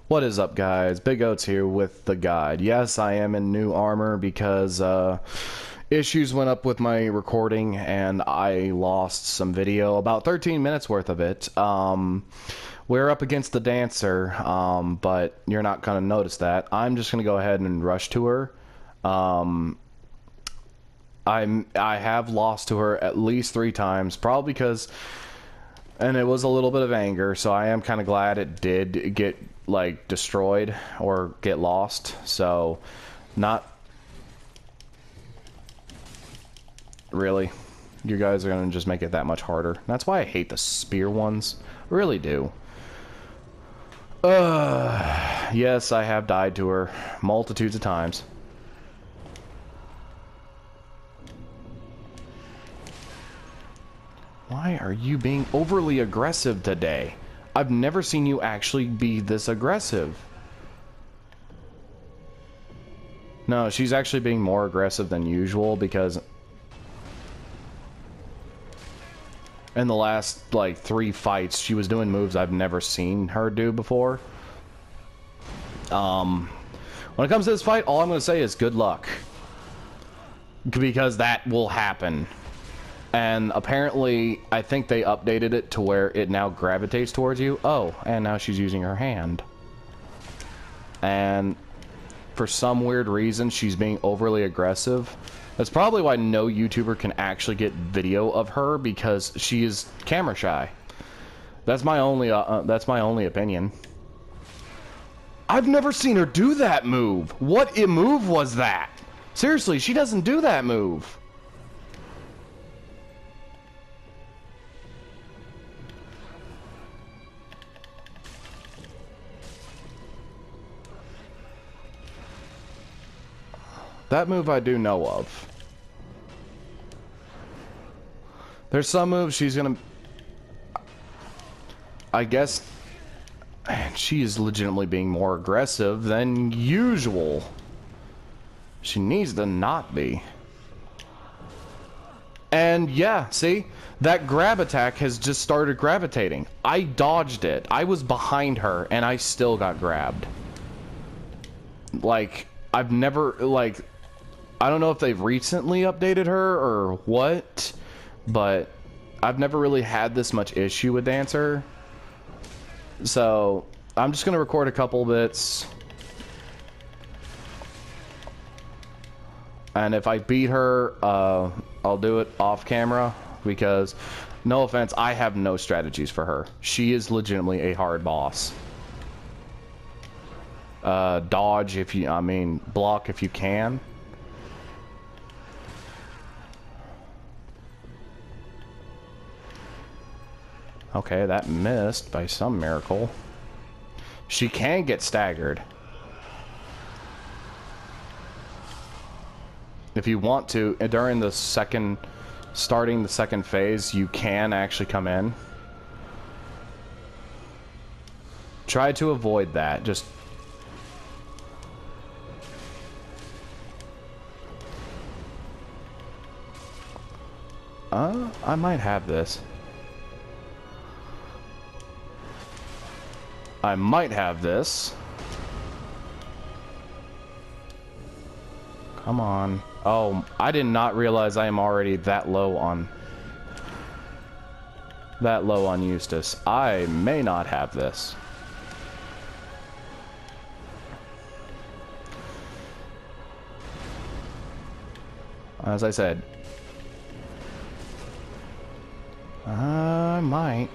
What is up, guys? Big Oats here with the guide. Yes, I am in new armor because issues went up with my recording and I lost some video, about 13 minutes worth of it. We're up against the dancer, but you're not going to notice that. I'm just going to go ahead and rush to her. I have lost to her at least 3 times, probably because, and it was a little bit of anger, so I am kind of glad it did get like destroyed or get lost. So not really, you guys are gonna just make it that much harder. That's why I hate the spear ones, I really do. Yes, I have died to her multitudes of times. Why are you being overly aggressive today? I've never seen you actually be this aggressive. No, she's actually being more aggressive than usual because in the last, like, 3 fights, she was doing moves I've never seen her do before. When it comes to this fight, all I'm going to say is good luck. Because that will happen. And apparently, I think they updated it to where it now gravitates towards you. Oh, and now she's using her hand. And for some weird reason, she's being overly aggressive. That's probably why no YouTuber can actually get video of her, because she is camera shy. That's my only opinion. I've never seen her do that move. What move was that? Seriously, she doesn't do that move. That move I do know of. There's some moves she's gonna... I guess... Man, she is legitimately being more aggressive than usual. She needs to not be. And yeah, see? That grab attack has just started gravitating. I dodged it. I was behind her and I still got grabbed. Like, I've never, like... I don't know if they've recently updated her or what, but I've never really had this much issue with Dancer. So I'm just gonna record a couple bits, and if I beat her, I'll do it off camera, because no offense, I have no strategies for her. She is legitimately a hard boss. Dodge if you, I mean, block if you can. Okay, that missed by some miracle. She can get staggered. If you want to, during the starting the second phase, you can actually come in. Try to avoid that, just... I might have this. I might have this. Come on. Oh, I did not realize I am already that low on Eustace. I may not have this. As I said, I might.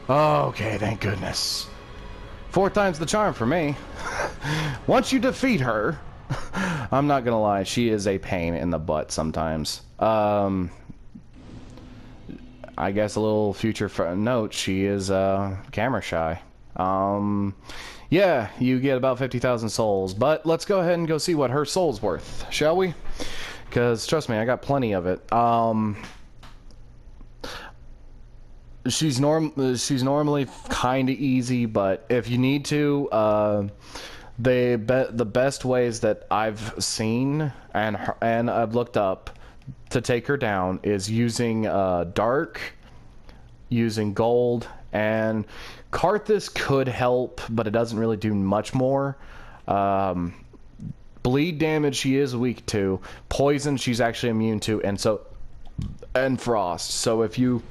Okay, thank goodness. 4 times the charm for me. Once you defeat her, I'm not gonna lie, she is a pain in the butt sometimes. I guess a little future note, she is camera shy. Yeah, you get about 50,000 souls, but let's go ahead and go see what her soul's worth, shall we? Because trust me, I got plenty of it. She's normally kind of easy, but if you need to, The best ways that I've seen and I've looked up to take her down is using dark, using gold, and Karthus could help, but it doesn't really do much more. Bleed damage she is weak to. Poison she's actually immune to, and frost. So if you're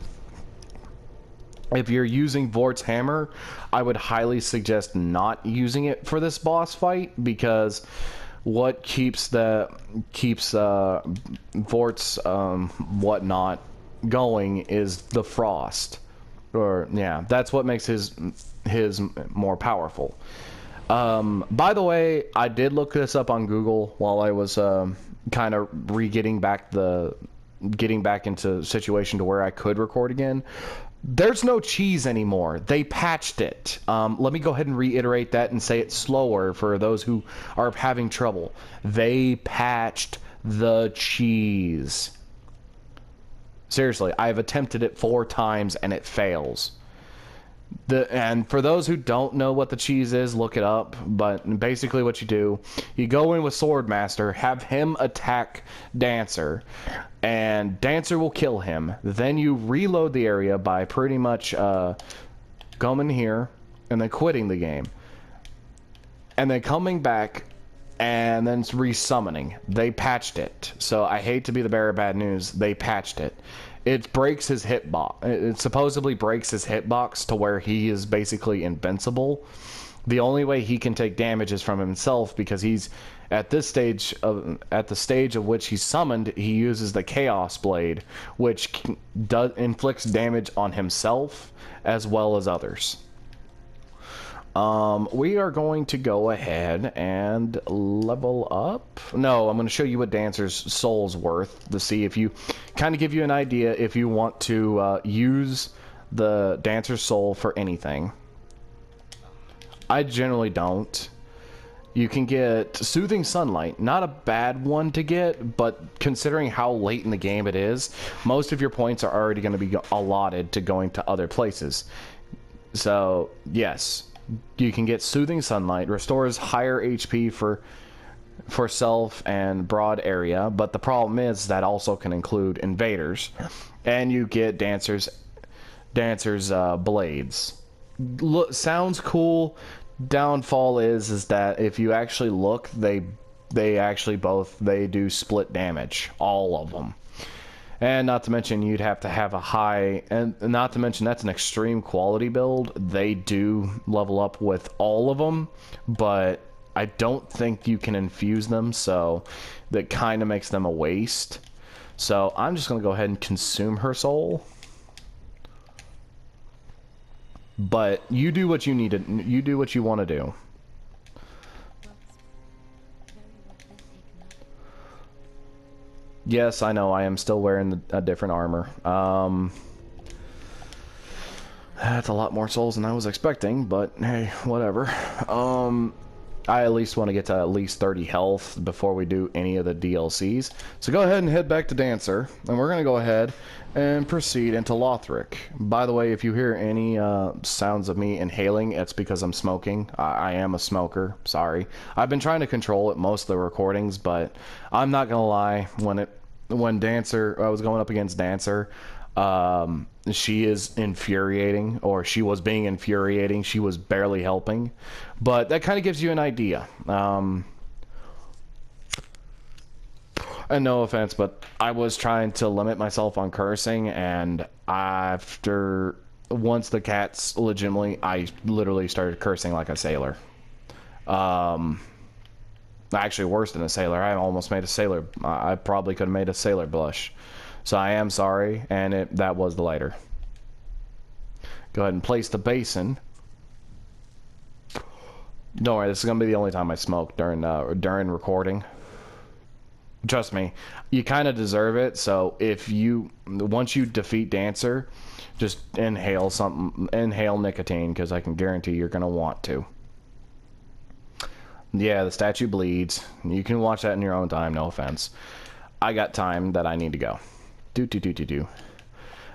using Vort's hammer, I would highly suggest not using it for this boss fight, because what keeps Vort's whatnot going is the frost. Or yeah, that's what makes his more powerful. By the way, I did look this up on Google while I was kind of getting back into a situation to where I could record again. There's no cheese anymore. They patched it. Let me go ahead and reiterate that and say it slower for those who are having trouble. They patched the cheese. Seriously, I've attempted it 4 times and it fails. And for those who don't know what the cheese is, look it up. But basically what you do, you go in with Swordmaster, have him attack Dancer, and Dancer will kill him. Then you reload the area by pretty much coming here and then quitting the game. And then coming back and then resummoning. They patched it. So I hate to be the bearer of bad news. They patched it. It breaks his hitbox. It supposedly breaks his hitbox to where he is basically invincible. The only way he can take damage is from himself, because he's at the stage of which he's summoned. He uses the Chaos Blade, which inflicts damage on himself as well as others. We are going to go ahead and level up. No, I'm going to show you what Dancer's soul's worth to see if you kind of give you an idea if you want to use the Dancer's soul for anything. I generally don't. You can get Soothing Sunlight, not a bad one to get, but considering how late in the game it is, most of your points are already going to be allotted to going to other places. So, yes. You can get Soothing Sunlight, restores higher HP for self and broad area, but the problem is that also can include invaders. And you get Dancer's blades. Sounds cool. Downfall is that if you actually look, they do split damage, all of them. And not to mention, you'd have to have a high, and not to mention that's an extreme quality build. They do level up with all of them, but I don't think you can infuse them, so that kind of makes them a waste. So I'm just going to go ahead and consume her soul. But you do what you need to, you do what you want to do. Yes, I know, I am still wearing a different armor. That's a lot more souls than I was expecting, but hey, whatever. I at least want to get to at least 30 health before we do any of the DLCs. So go ahead and head back to Dancer, and we're going to go ahead and proceed into Lothric. By the way, if you hear any sounds of me inhaling, it's because I'm smoking. I am a smoker, sorry. I've been trying to control it most of the recordings, but I'm not going to lie, when Dancer, I was going up against Dancer, she is infuriating, or she was being infuriating. She was barely helping, but that kind of gives you an idea. And no offense, but I was trying to limit myself on cursing, and once the cats I literally started cursing like a sailor. Actually worse than a sailor. I almost made a sailor. I probably could have made a sailor blush. So I am sorry, and that was the lighter. Go ahead and place the basin. Don't worry, this is gonna be the only time I smoke during recording. Trust me, you kind of deserve it. So once you defeat Dancer, just inhale nicotine, because I can guarantee you're gonna want to. Yeah, the statue bleeds. You can watch that in your own time, no offense. I got time that I need to go.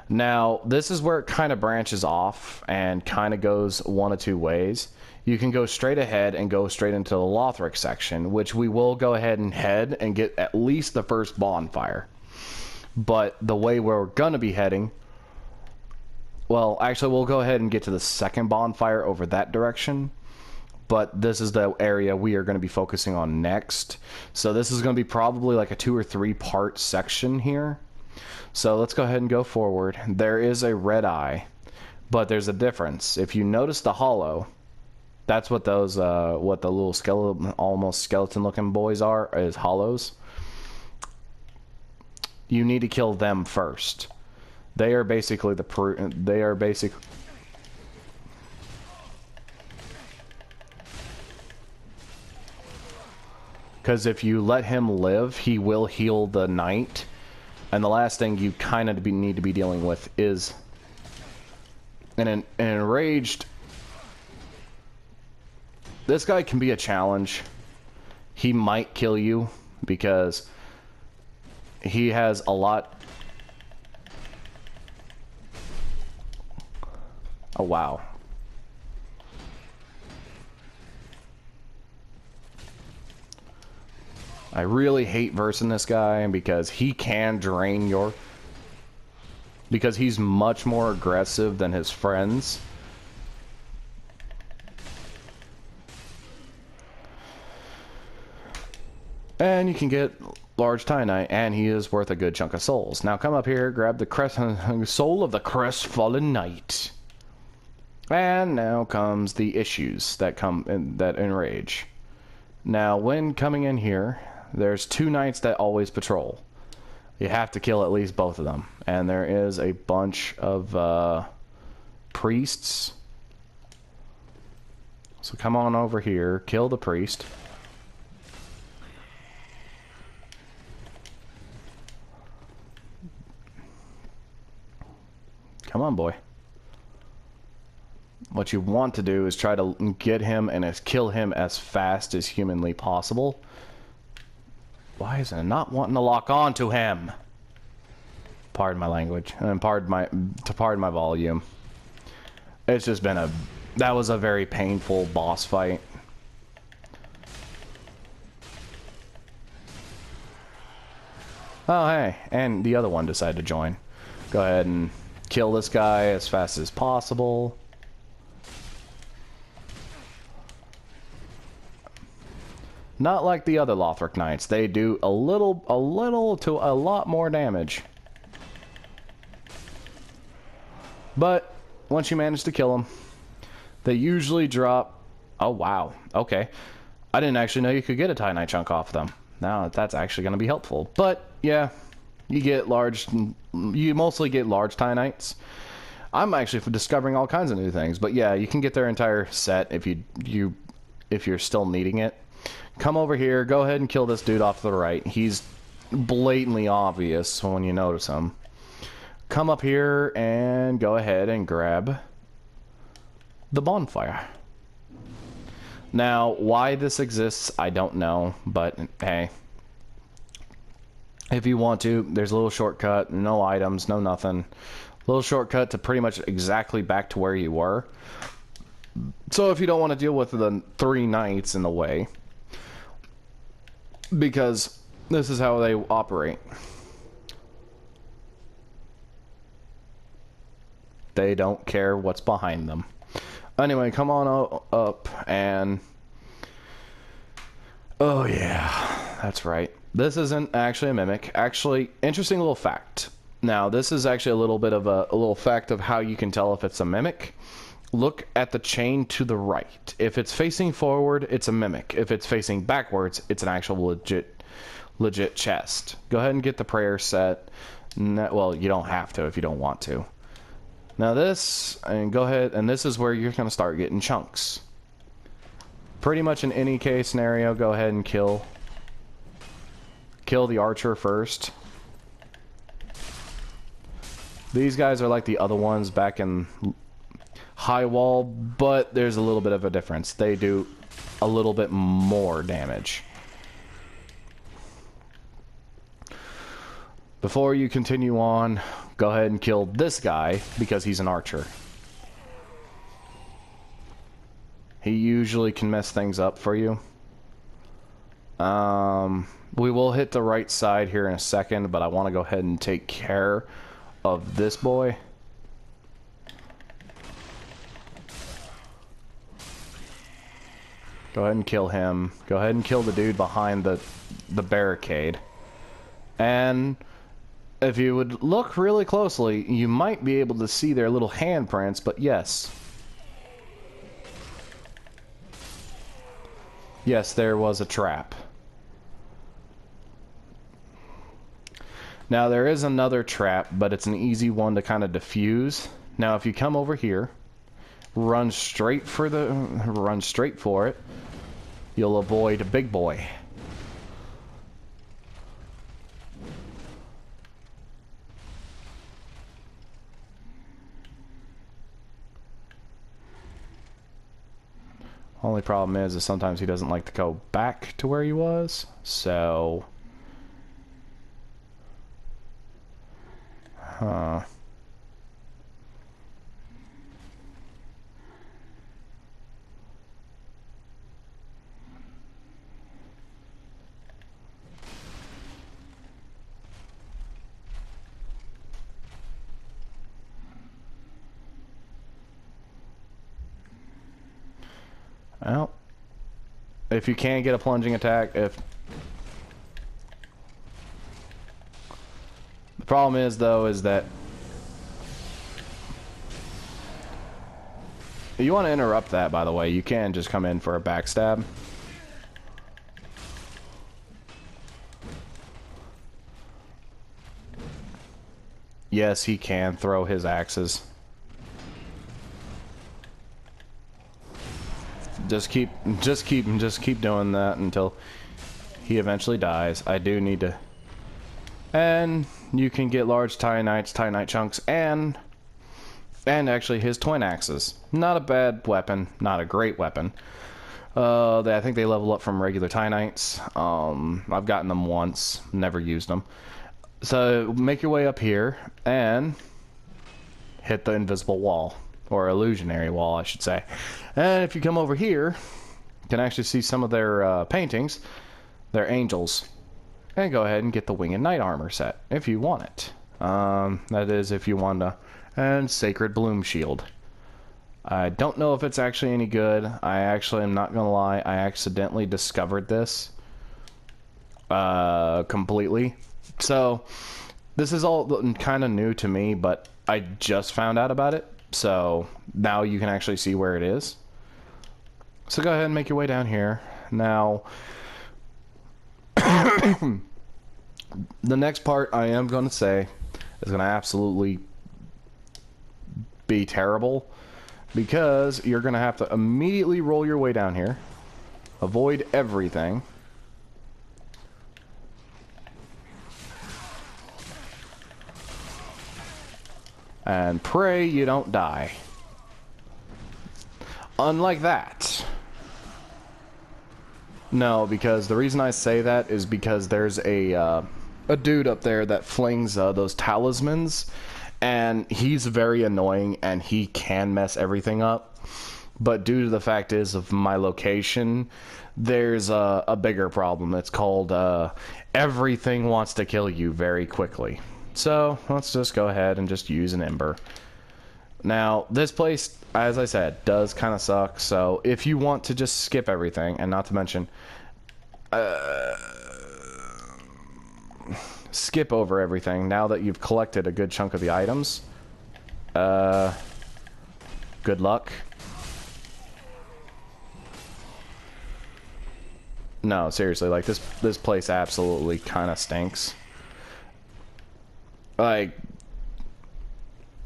Now, this is where it kind of branches off and kind of goes one of two ways. You can go straight ahead and go straight into the Lothric section, which we will go ahead and head and get at least the first bonfire. But the way we're going to be heading, well, actually, we'll go ahead and get to the second bonfire over that direction. But this is the area we are going to be focusing on next. So this is going to be probably like a 2 or 3 part section here. So let's go ahead and go forward. There is a red eye, but there's a difference. If you notice the hollow, that's what those, what the little skeleton, almost skeleton-looking boys are, is hollows. You need to kill them first. They are basically because if you let him live, he will heal the knight. And the last thing you kind of need to be dealing with is an enraged. This guy can be a challenge. He might kill you because he has a lot. Oh, wow. I really hate versing this guy because he can drain your... Because he's much more aggressive than his friends. And you can get large Titanite, and he is worth a good chunk of souls. Now come up here, grab the soul of the crestfallen knight. And now comes the issues that that enrage. Now when coming in here, there's 2 knights that always patrol. You have to kill at least both of them. And there is a bunch of priests. So come on over here, kill the priest. Come on, boy. What you want to do is try to get him and kill him as fast as humanly possible. Why is it not wanting to lock on to him? Pardon my language, and pardon my volume. It's just been that was a very painful boss fight. Oh, hey, and the other one decided to join. Go ahead and kill this guy as fast as possible. Not like the other Lothric Knights. They do a little to a lot more damage. But once you manage to kill them, they usually drop... Oh, wow. Okay. I didn't actually know you could get a Titanite chunk off them. Now that's actually going to be helpful. But, yeah, you mostly get large Titanites. I'm actually discovering all kinds of new things. But, yeah, you can get their entire set if you're still needing it. Come over here, go ahead and kill this dude off to the right. He's blatantly obvious when you notice him. Come up here and go ahead and grab the bonfire. Now, why this exists, I don't know, but hey. If you want to, there's a little shortcut, no items, no nothing. Little shortcut to pretty much exactly back to where you were. So if you don't want to deal with the 3 knights in the way, because this is how they operate. They don't care what's behind them. Anyway, come on up and... Oh yeah, that's right. This isn't actually a mimic. Actually, interesting little fact. Now, this is actually a little bit of a little fact of how you can tell if it's a mimic. Look at the chain to the right. If it's facing forward, it's a mimic. If it's facing backwards, it's an actual legit chest. Go ahead and get the prayer set. Well, you don't have to if you don't want to. Now this, and go ahead, and this is where you're going to start getting chunks. Pretty much in any case scenario, go ahead and kill the archer first. These guys are like the other ones back in High Wall, but there's a little bit of a difference. They do a little bit more damage. Before you continue on, go ahead and kill this guy because he's an archer. He usually can mess things up for you. We will hit the right side here in a second, but I want to go ahead and take care of this boy. Go ahead and kill him. Go ahead and kill the dude behind the barricade. And if you would look really closely, you might be able to see their little handprints, but yes. Yes, there was a trap. Now there is another trap, but it's an easy one to kind of defuse. Now if you come over here, run straight for it, you'll avoid a big boy. Only problem is sometimes he doesn't like to go back to where he was, so... Huh. Well, if you can't get a plunging attack, the problem is, though, is that you want to interrupt that, by the way. You can just come in for a backstab. Yes, he can throw his axes. Just keep doing that until he eventually dies. I do need to... And you can get large Titanite chunks, and actually his twin axes. Not a bad weapon, not a great weapon. I think they level up from regular Titanites. I've gotten them once, never used them. So make your way up here and hit the invisible wall. Or illusionary wall, I should say. And if you come over here, you can actually see some of their paintings. They're angels. And go ahead and get the Winged Knight armor set, if you want it. That is, if you want to. And Sacred Bloom Shield. I don't know if it's actually any good. I actually am not going to lie. I accidentally discovered this. Completely. So, this is all kind of new to me, but I just found out about it. So now you can actually see where it is. So go ahead and make your way down here. Now, the next part I am going to say is going to absolutely be terrible, because you're going to have to immediately roll your way down here, avoid everything, and pray you don't die. Unlike that. No, because the reason I say that is because there's a dude up there that flings those talismans, and he's very annoying, and he can mess everything up. But due to the fact is of my location, there's a bigger problem. It's called everything wants to kill you very quickly. So, let's just go ahead and just use an Ember. Now, this place, as I said, does kind of suck, so if you want to just skip everything, and not to mention, skip over everything, now that you've collected a good chunk of the items, good luck. No, seriously, like, this place absolutely kind of stinks. Like,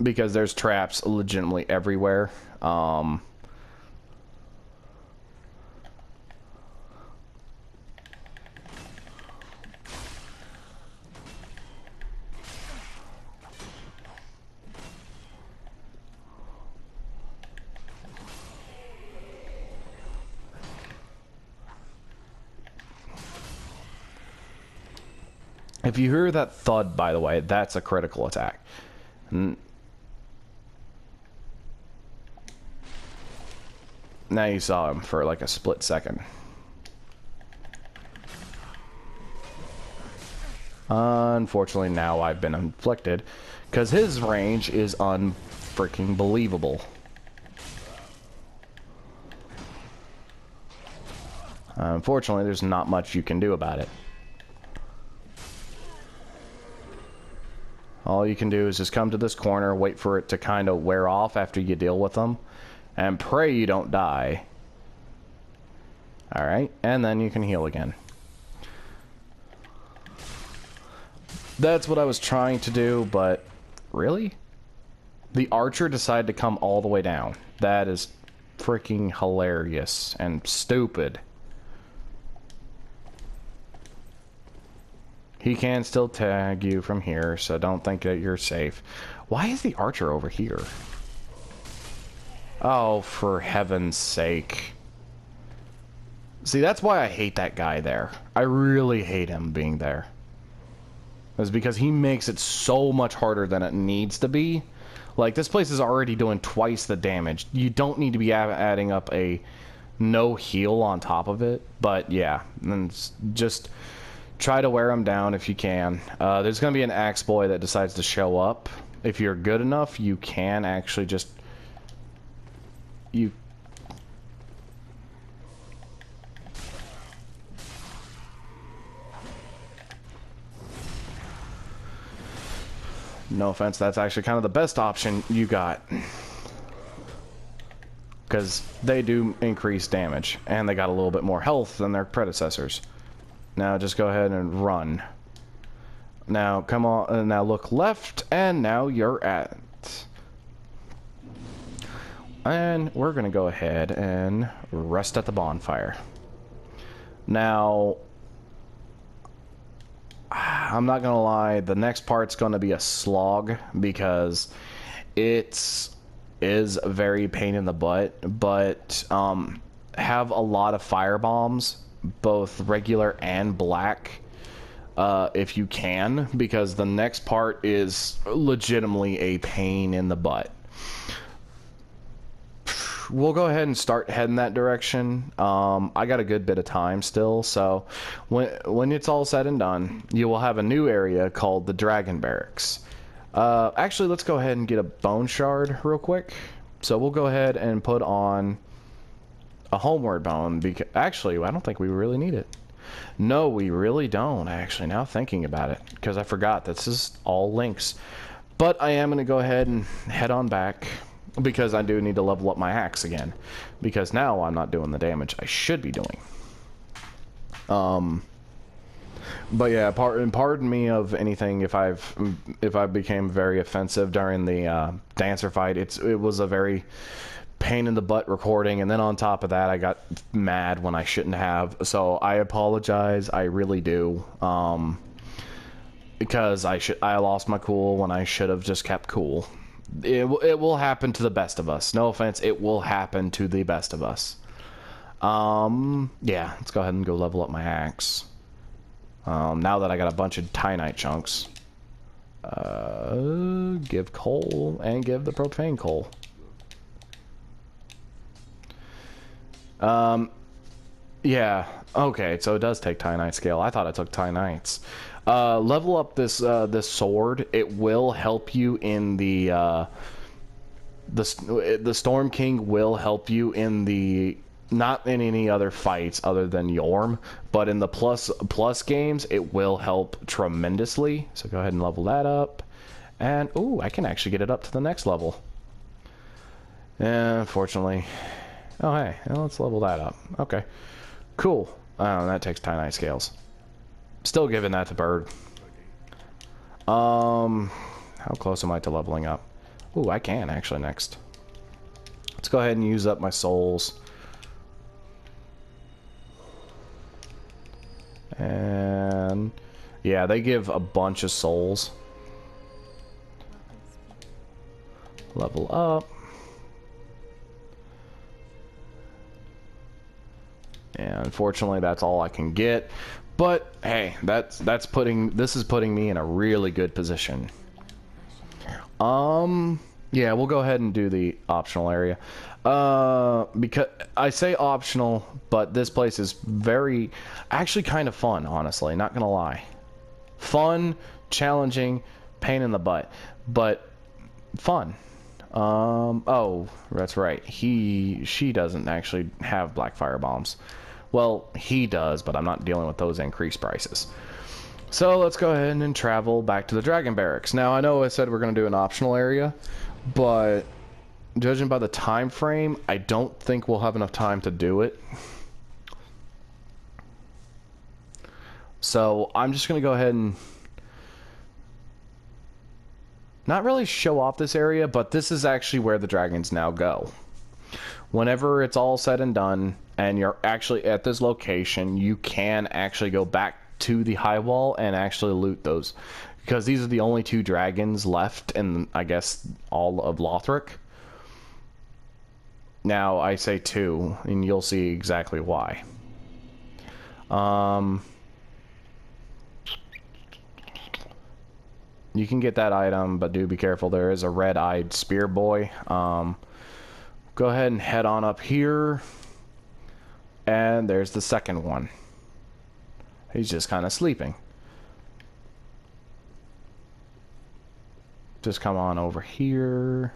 because there's traps legitimately everywhere. If you hear that thud, by the way, that's a critical attack. Now you saw him for like a split second. Unfortunately, now I've been inflicted, because his range is unfreaking believable. Unfortunately, there's not much you can do about it. All you can do is just come to this corner, wait for it to kind of wear off after you deal with them, and pray you don't die. Alright, and then you can heal again. That's what I was trying to do, but really? The archer decided to come all the way down. That is freaking hilarious and stupid. He can still tag you from here, so don't think that you're safe. Why is the archer over here? Oh, for heaven's sake. See, that's why I hate that guy there. I really hate him being there. It's because he makes it so much harder than it needs to be. Like, this place is already doing twice the damage. You don't need to be adding up a no heal on top of it. But, yeah. And just try to wear him down if you can. There's going to be an axe boy that decides to show up. If you're good enough, you can actually just... No offense, that's actually kind of the best option you got. Because they do increase damage, and they got a little bit more health than their predecessors. Now just go ahead and run. Now come on, now look left, and now you're at. And we're going to go ahead and rest at the bonfire. Now, I'm not gonna lie, the next part's gonna be a slog because it is a very pain in the butt, but have a lot of fire bombs, both regular and black, if you can, because the next part is legitimately a pain in the butt. We'll go ahead and start heading that direction. I got a good bit of time still, so when it's all said and done, you will have a new area called the Dragon Barracks. Actually, let's go ahead and get a bone shard real quick. So we'll go ahead and put on a homeward bone, because actually, I don't think we really need it. No, we really don't, actually, now thinking about it, because I forgot this is all links. But I am going to go ahead and head on back, because I do need to level up my axe again, because now I'm not doing the damage I should be doing. But yeah, pardon me of anything if I became very offensive during the dancer fight. It was a very pain in the butt recording, and then on top of that I got mad when I shouldn't have, so I apologize, I really do, because I lost my cool when I should have just kept cool. It will happen to the best of us. No offense, it will happen to the best of us. Yeah, let's go ahead and go level up my axe. Now that I got a bunch of Titanite chunks. Give coal and give the propane coal. Yeah, okay, so it does take Titanite scale. I thought it took Titanites. Level up this this sword. It will help you in the Storm King will help you in the, not in any other fights other than Yorm, but in the plus games it will help tremendously. So go ahead and level that up, and ooh, I can actually get it up to the next level. Unfortunately, oh hey, well, let's level that up. Okay, cool. That takes Titanite scales. Still giving that to Bird. How close am I to leveling up? Ooh, I can actually next. Let's go ahead and use up my souls. And yeah, they give a bunch of souls. Level up. And unfortunately, that's all I can get. But hey, this is putting me in a really good position. Yeah, we'll go ahead and do the optional area. Because I say optional, but this place is actually kind of fun, honestly, not gonna lie. Fun, challenging, pain in the butt, but fun. Oh, that's right. She doesn't actually have black fire bombs. Well, he does, but I'm not dealing with those increased prices. So let's go ahead and travel back to the Dragon Barracks. Now, I know I said we're going to do an optional area, but judging by the time frame, I don't think we'll have enough time to do it. So I'm just going to go ahead and not really show off this area, but this is actually where the dragons now go. Whenever it's all said and done, and you're actually at this location, you can actually go back to the high wall and actually loot those. Because these are the only two dragons left in, I guess, all of Lothric. Now, I say two, and you'll see exactly why. You can get that item, but do be careful. There is a red-eyed spear boy. Go ahead and head on up here. And there's the second one. He's just kind of sleeping. Just come on over here.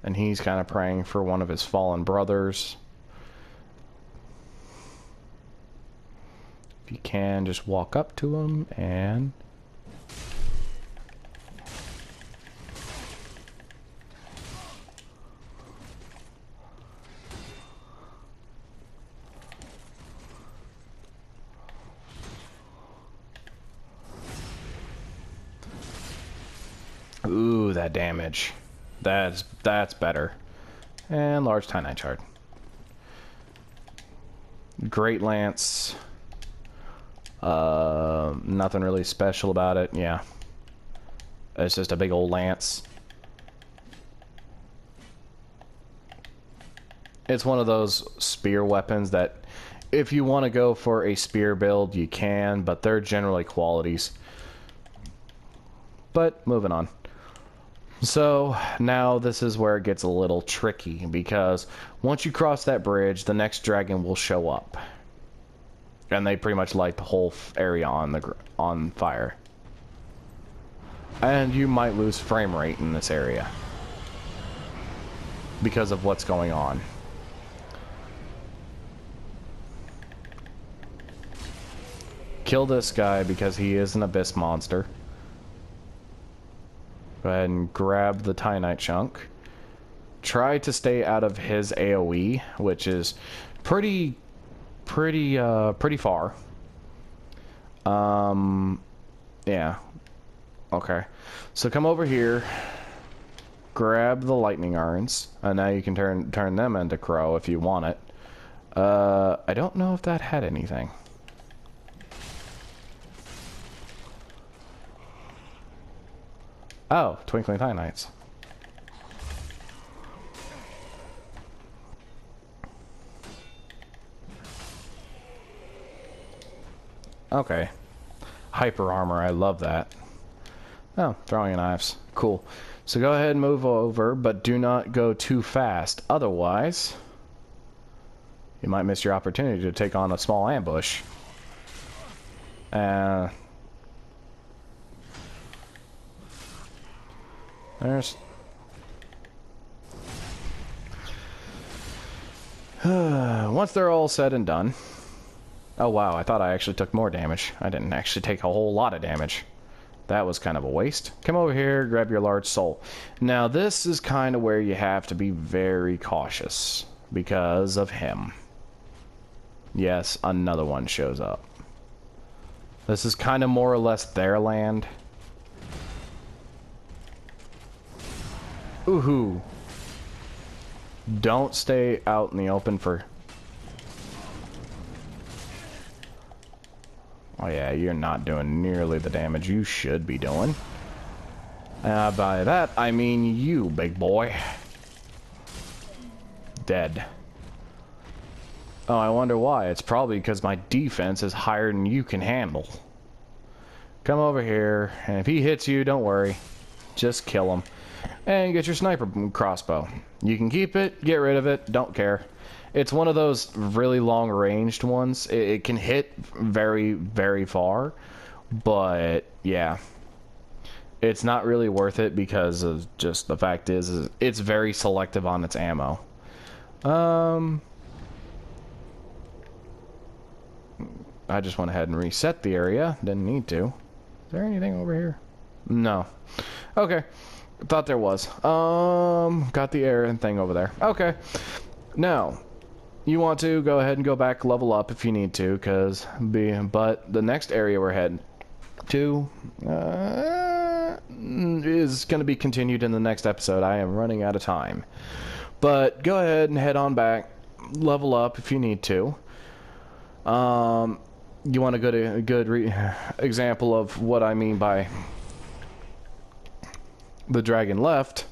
And he's kind of praying for one of his fallen brothers. If you can, just walk up to him and... Ooh, that damage. That's better. And large Titanite shard. Great lance. Nothing really special about it. Yeah. It's just a big old lance. It's one of those spear weapons that if you want to go for a spear build, you can, but they're generally qualities. But moving on. So now this is where it gets a little tricky, because once you cross that bridge, the next dragon will show up, and they pretty much light the whole area on fire, and you might lose frame rate in this area because of what's going on. Kill this guy because he is an abyss monster. Go ahead and grab the Titanite chunk. Try to stay out of his AoE, which is pretty far. Yeah. Okay. So come over here. Grab the lightning irons, and now you can turn them into crow if you want it. I don't know if that had anything. Oh, twinkling Titanites. Okay. Hyper armor, I love that. Oh, throwing knives. Cool. So go ahead and move over, but do not go too fast. Otherwise, you might miss your opportunity to take on a small ambush. There's... Once they're all said and done... Oh wow, I thought I actually took more damage. I didn't actually take a whole lot of damage. That was kind of a waste. Come over here, grab your large soul. Now this is kind of where you have to be very cautious because of him. Yes, another one shows up. This is kind of more or less their land. Ooh. Don't stay out in the open for... Oh yeah, you're not doing nearly the damage you should be doing. By that, I mean you, big boy. Dead. Oh, I wonder why. It's probably because my defense is higher than you can handle. Come over here, and if he hits you, don't worry. Just kill him. And get your sniper crossbow. You can keep it, get rid of it, don't care. It's one of those really long-ranged ones. It can hit very, very far, but yeah. It's not really worth it because of just the fact is it's very selective on its ammo. I just went ahead and reset the area. Didn't need to. Is there anything over here? No. Okay. Thought there was. Got the air and thing over there. Okay. Now, you want to go ahead and go back, level up if you need to, but the next area we're heading to is going to be continued in the next episode. I am running out of time. But go ahead and head on back, level up if you need to. You want a good example of what I mean by the dragon left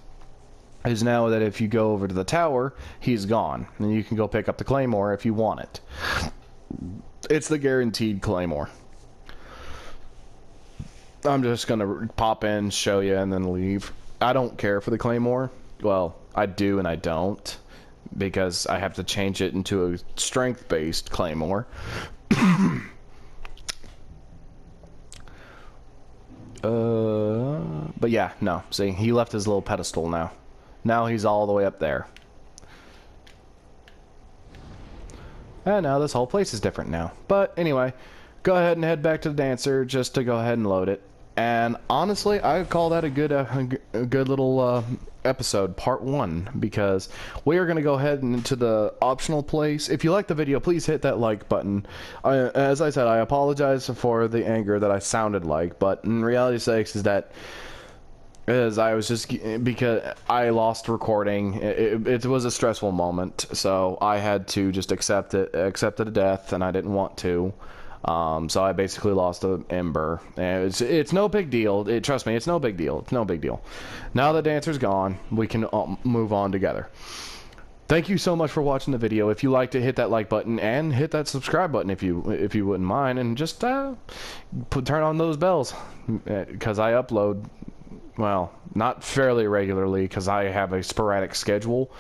is now that if you go over to the tower, he's gone. And you can go pick up the claymore if you want it. It's the guaranteed claymore. I'm just going to pop in, show you, and then leave. I don't care for the claymore. Well, I do and I don't. Because I have to change it into a strength-based claymore. But yeah, no. See, he left his little pedestal now. Now he's all the way up there. And now this whole place is different now. But anyway, go ahead and head back to the dancer just to go ahead and load it. And honestly, I would call that a good little episode, part 1, because we are going to go ahead and into the optional place. If you like the video, please hit that like button. As I said, I apologize for the anger that I sounded like, but in reality sakes is that as I was just, because I lost recording, it was a stressful moment, so I had to just accept it to death, and I didn't want to. So I basically lost an ember. And it's no big deal. Trust me, it's no big deal. It's no big deal. Now the dancer's gone, we can move on together. Thank you so much for watching the video. If you liked it, hit that like button and hit that subscribe button if you wouldn't mind, and just turn on those bells because I upload, well, not fairly regularly because I have a sporadic schedule.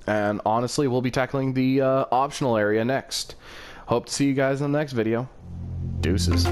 And honestly, we'll be tackling the optional area next. Hope to see you guys in the next video. Deuces.